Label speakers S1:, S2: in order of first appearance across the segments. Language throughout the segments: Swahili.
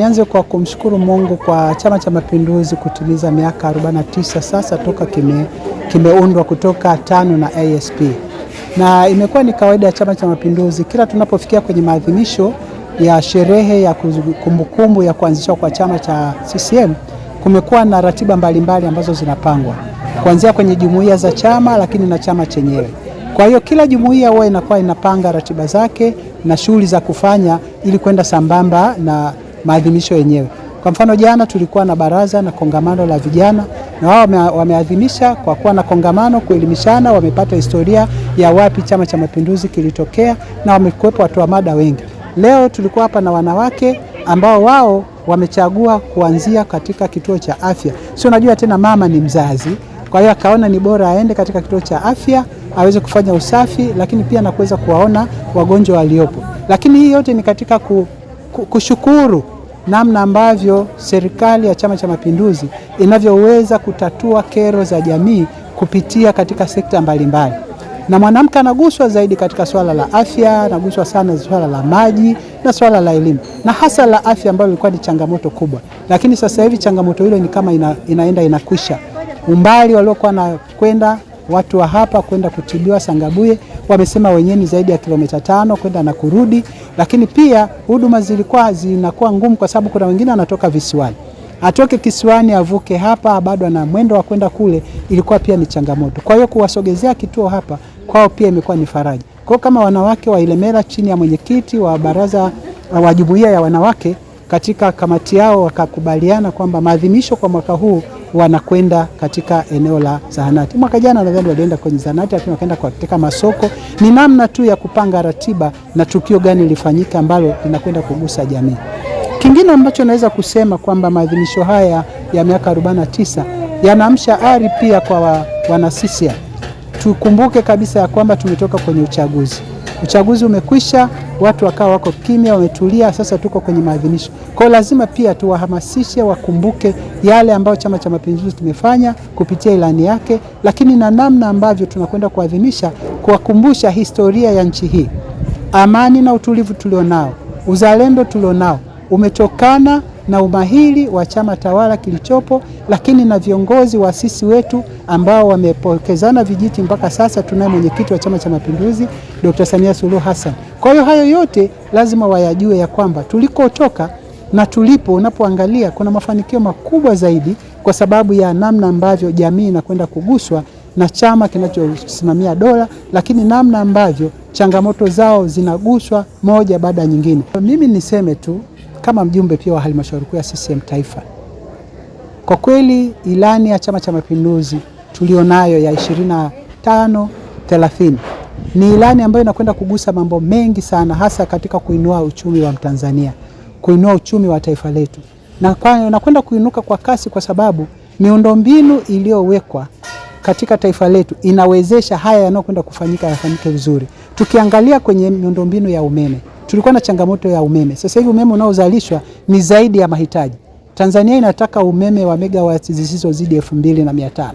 S1: Nianze kwa kumshukuru Mungu kwa Chama cha Mapinduzi kutimiza miaka 49 sasa toka kimeundwa kutoka 5 na ASP. Na imekuwa ni kawaida ya Chama cha Mapinduzi kila tunapofikia kwenye maadhimisho ya sherehe ya kumbukumbu ya kuanzishwa kwa chama cha CCM, kumekuwa na ratiba mbalimbali ambazo zinapangwa kuanzia kwenye jumuiya za chama lakini na chama chenyewe. Kwa hiyo kila jumuiya huwa inakuwa inapanga ratiba zake na shughuli za kufanya ili kwenda sambamba na maadhimisho yenyewe. Kwa mfano jana tulikuwa na baraza na kongamano la vijana, na wao wameadhimisha kwa kuwa na kongamano, kuelimishana, wamepata historia ya wapi Chama cha Mapinduzi kilitokea na wamekuwepo watu wa mada wengi. Leo tulikuwa hapa na wanawake ambao wao wamechagua kuanzia katika kituo cha afya. Sio, unajua tena mama ni mzazi, kwa hiyo akaona ni bora aende katika kituo cha afya aweze kufanya usafi, lakini pia na kuweza kuwaona wagonjwa waliopo. Lakini hii yote ni katika kushukuru namna ambavyo serikali ya Chama cha Mapinduzi inavyoweza kutatua kero za jamii kupitia katika sekta mbalimbali. Na mwanamke anaguswa zaidi katika swala la afya, anaguswa sana swala la maji na swala la elimu. Na hasa la afya ambalo lilikuwa ni changamoto kubwa. Lakini sasa hivi changamoto hilo ni kama inaenda inakwisha. Umbali waliokuwa na kwenda watu wa hapa kwenda kutibiwa Sangabuye wamesema wenyewe ni zaidi ya kilomita 5 kwenda na kurudi, lakini pia huduma zinakuwa ngumu kwa sababu kuna wengine wanatoka visiwani. Atoke kisiwani avuke hapa bado ana mwendo wa kwenda kule, ilikuwa pia ni changamoto. Kwa hiyo kuwasogezea kituo hapa kwao pia imekuwa ni faraja. Kwa kama wanawake wa Ilemela chini ya mwenyekiti wa baraza wa jumuiya ya wanawake katika kamati yao wakakubaliana kwamba maadhimisho kwa mwaka huu wanakwenda katika eneo la zahanati. Mwaka jana nadhani walienda kwenye zahanati, lakini wakaenda katika masoko. Ni namna tu ya kupanga ratiba na tukio gani lifanyika ambalo linakwenda kugusa jamii. Kingine ambacho naweza kusema kwamba maadhimisho haya ya miaka 49 yanaamsha ari pia kwa wana CCM. Tukumbuke kabisa ya kwamba tumetoka kwenye uchaguzi. Uchaguzi umekwisha, watu wakawa wako kimya, wametulia, sasa tuko kwenye maadhimisho. Kwa lazima pia tuwahamasishe wakumbuke yale ambayo Chama cha Mapinduzi tumefanya kupitia ilani yake, lakini na namna ambavyo tunakwenda kuadhimisha, kuwakumbusha historia ya nchi hii. Amani na utulivu tulionao, uzalendo tulionao umetokana na umahiri wa chama tawala kilichopo, lakini na viongozi waasisi wetu ambao wamepokezana vijiti mpaka sasa. Tunaye mwenyekiti wa Chama cha Mapinduzi Dr. Samia Suluhu Hassan. Kwa hiyo hayo yote lazima wayajue ya kwamba tulikotoka na tulipo, unapoangalia kuna mafanikio makubwa zaidi kwa sababu ya namna ambavyo jamii inakwenda kuguswa na chama kinachosimamia dola, lakini namna ambavyo changamoto zao zinaguswa moja baada ya nyingine. Mimi niseme tu kama mjumbe pia wa halmashauri kuu ya CCM Taifa, kwa kweli ilani ya Chama cha Mapinduzi tulionayo ya 25-30 ni ilani ambayo inakwenda kugusa mambo mengi sana, hasa katika kuinua uchumi wa Mtanzania, kuinua uchumi wa taifa letu. Na inakwenda kuinuka kwa kasi kwa sababu miundombinu iliyowekwa katika taifa letu inawezesha haya yanayokwenda kufanyika yafanyike vizuri. Tukiangalia kwenye miundombinu ya umeme, tulikuwa na changamoto ya umeme. Sasa hivi umeme unaozalishwa ni zaidi ya mahitaji. Tanzania inataka umeme wa megawatts zisizozidi 2500.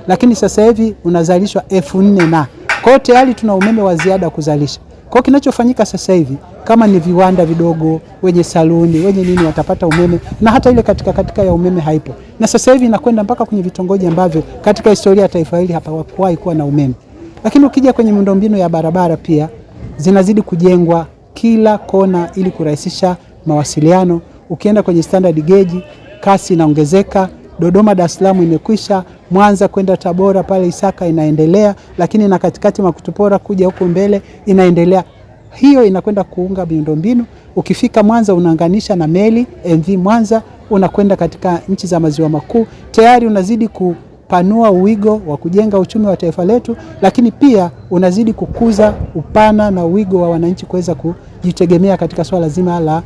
S1: Lakini sasa hivi unazalishwa 4000 na. Kwa hiyo tayari tuna umeme wa ziada kuzalisha. Kwa hiyo kinachofanyika sasa hivi kama ni viwanda vidogo, wenye saluni, wenye nini watapata umeme, na hata ile katika ya umeme haipo. Na sasa hivi inakwenda mpaka kwenye vitongoji ambavyo katika historia ya taifa hili hapakuwahi kuwa na umeme. Lakini ukija kwenye miundombinu ya barabara pia zinazidi kujengwa kila kona ili kurahisisha mawasiliano. Ukienda kwenye standard gauge kasi inaongezeka. Dodoma Dar es Salaam imekwisha, Mwanza kwenda Tabora pale Isaka inaendelea, lakini na katikati Makutupora kuja huko mbele inaendelea. Hiyo inakwenda kuunga miundombinu. Ukifika Mwanza unaunganisha na meli MV Mwanza, unakwenda katika nchi za maziwa makuu. Tayari unazidi kupanua uwigo wa kujenga uchumi wa taifa letu, lakini pia unazidi kukuza upana na uwigo wa wananchi kuweza kujitegemea katika swala zima la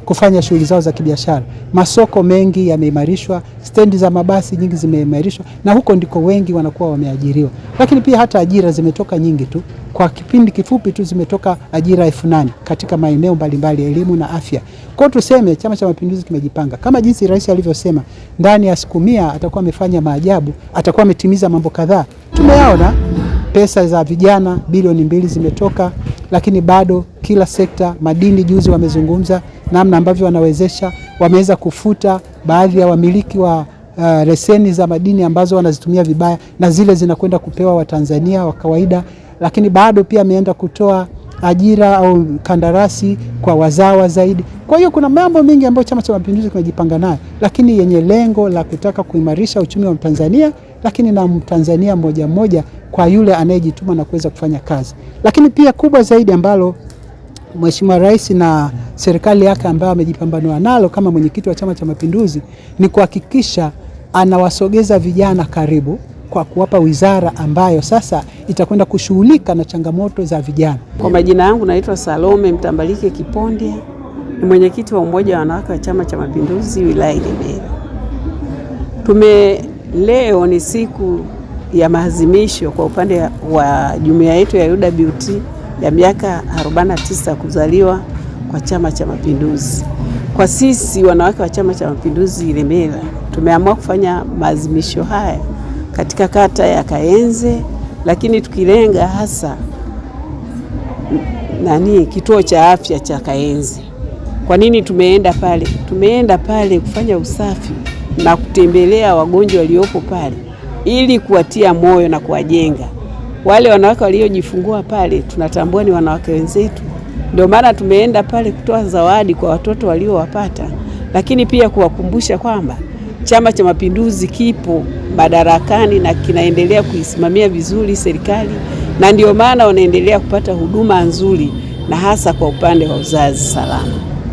S1: kufanya shughuli zao za kibiashara. Masoko mengi yameimarishwa, stendi za mabasi nyingi zimeimarishwa, na huko ndiko wengi wanakuwa wameajiriwa. Lakini pia hata ajira zimetoka nyingi tu. Kwa kipindi kifupi tu zimetoka ajira 8,000 katika maeneo mbalimbali, elimu na afya. Kwa tuseme Chama cha Mapinduzi kimejipanga. Kama jinsi rais alivyosema, ndani ya siku 100 atakuwa amefanya maajabu, atakuwa ametimiza mambo kadhaa. Tumeyaona pesa za vijana bilioni 2 zimetoka, lakini bado kila sekta. Madini juzi wamezungumza namna ambavyo wanawezesha, wameweza kufuta baadhi ya wamiliki wa leseni za madini ambazo wanazitumia vibaya, na zile zinakwenda kupewa Watanzania wa kawaida. Lakini bado pia ameenda kutoa ajira au kandarasi kwa wazawa zaidi. Kwa hiyo kuna mambo mengi ambayo Chama cha Mapinduzi kimejipanga nayo, lakini yenye lengo la kutaka kuimarisha uchumi wa Tanzania, lakini na Mtanzania mmoja mmoja kwa yule anayejituma na kuweza kufanya kazi. Lakini pia kubwa zaidi ambalo Mheshimiwa Rais na serikali yake ambayo amejipambanua nalo kama mwenyekiti wa Chama cha Mapinduzi ni kuhakikisha anawasogeza vijana karibu kwa kuwapa wizara ambayo sasa itakwenda kushughulika na changamoto za vijana.
S2: Kwa majina yangu naitwa Salome Mtambalike Kipondya, ni mwenyekiti wa umoja wa wanawake wa Chama cha Mapinduzi wilaya Ilemela. Leo ni siku ya maadhimisho kwa upande wa jumuiya yetu ya UWT ya miaka 49 kuzaliwa kwa Chama cha Mapinduzi. Kwa sisi wanawake wa Chama cha Mapinduzi Ilemela tumeamua kufanya maadhimisho haya katika kata ya Kayenze, lakini tukilenga hasa kituo cha afya cha Kayenze. Kwa nini tumeenda pale? Tumeenda pale kufanya usafi na kutembelea wagonjwa waliopo pale ili kuwatia moyo na kuwajenga. Wale wanawake waliojifungua pale tunatambua ni wanawake wenzetu. Ndio maana tumeenda pale kutoa zawadi kwa watoto waliowapata, lakini pia kuwakumbusha kwamba Chama cha Mapinduzi kipo madarakani na kinaendelea kuisimamia vizuri serikali, na ndio maana wanaendelea kupata huduma nzuri na hasa kwa upande wa uzazi salama.